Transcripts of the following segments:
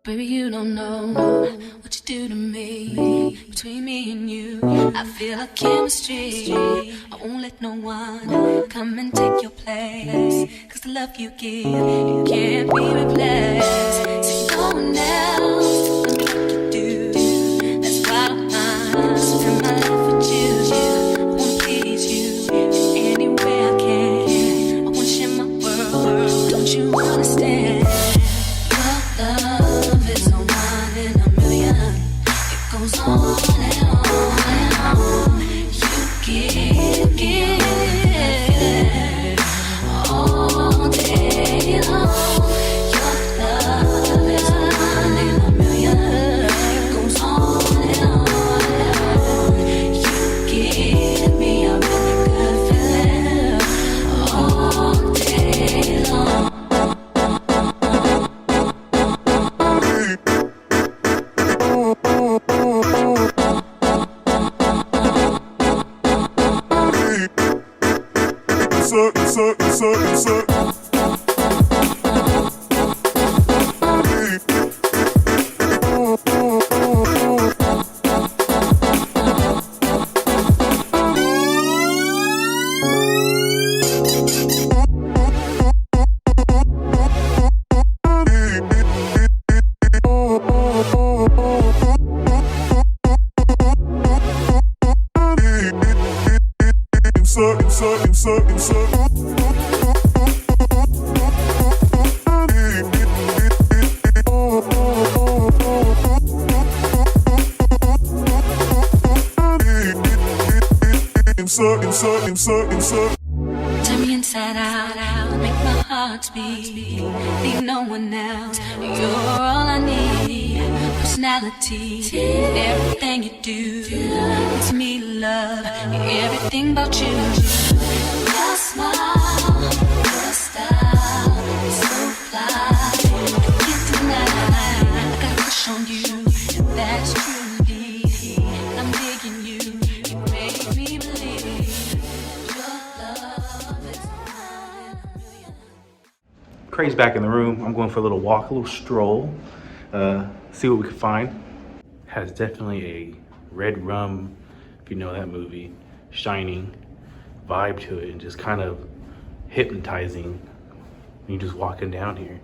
Baby, you don't know what you do to me. Between me and you, I feel like chemistry. I won't let no one come and take your place. Cause the love you give, it can't be replaced. See, no one else can do like you do. That's why I spend my life with you. I wanna please you in any way I can. I wanna share my world, don't you understand? Your love is a one in a million. It goes on and on and on. You give all day long. Your love is a one in a million. It goes on and on and on. You give me a really good feeling all day long. Turn me inside out, make my heart beat. Need no one else, you're all I need. Personality, everything you do, it's me love, everything about you. Your smile, your style, so fly, I can't deny. I got a crush on you, and that's truly, I'm digging you, you make me believe. Crae's back in the room. I'm going for a little walk, a little stroll, see what we can find. Has definitely a red rum, if you know that movie, Shining vibe to it, and just kind of hypnotizing when you're just walking down here.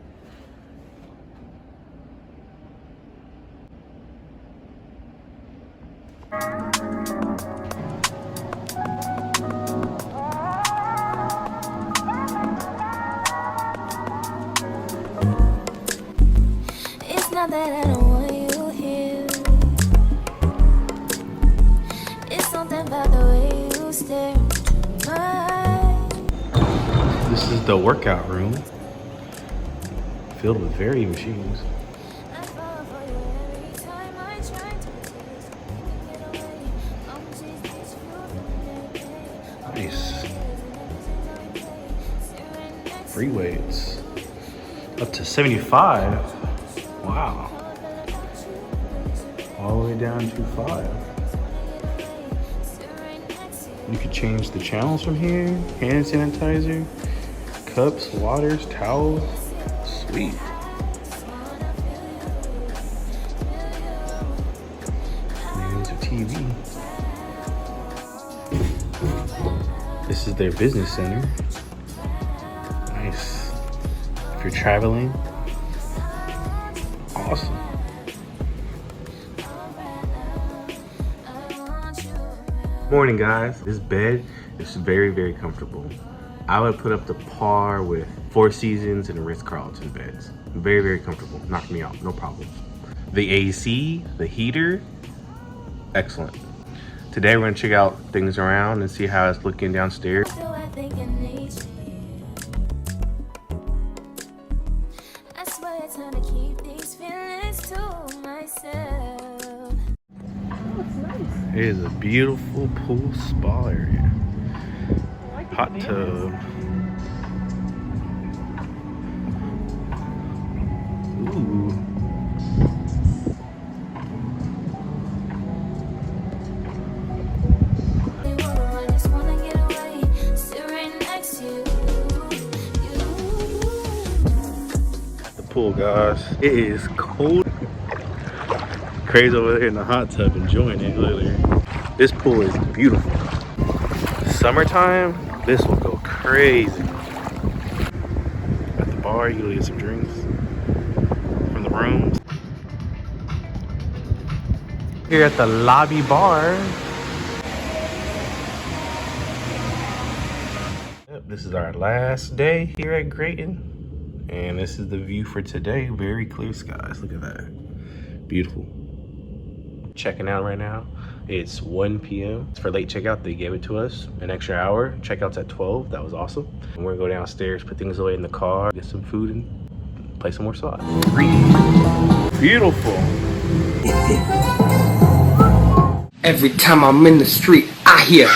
Not that I don't want you here. It's something about the way you stare into my eyes. This is the workout room, filled with varying machines. I fall for you every time I try to resist. You can get away. I'm just this fuel from the Nice. Free weights. Up to 75. Wow. All the way down to 5. You could change the channels from here. Hand sanitizer, cups, waters, towels. Sweet. There's a TV. This is their business center. Nice. If you're traveling, awesome. Morning, guys. This bed is very, very comfortable. I would put up to par with Four Seasons and Ritz-Carlton beds. Very, very comfortable. Knock me out, no problem. The AC, the heater, excellent. Today we're gonna check out things around and see how it's looking downstairs. So I think I need you. I swear it's time to keep these feelings to myself. It is a beautiful pool spa area. Hot tub. Ooh. I just wanna get away, sit right next to you. The pool, guys. It is cold. Crae's over there in the hot tub enjoying it. Look at her. This pool is beautiful. Summertime, this will go crazy. At the bar, you can get some drinks from the rooms. Here at the lobby bar. Yep, this is our last day here at Graton. And this is the view for today. Very clear skies. Look at that. Beautiful. Checking out right now. It's 1 p.m. It's for late checkout. They gave it to us an extra hour. Checkout's at 12. That was awesome. And we're gonna go downstairs, put things away in the car, get some food, and play some more slots. Beautiful. Every time I'm in the street, I hear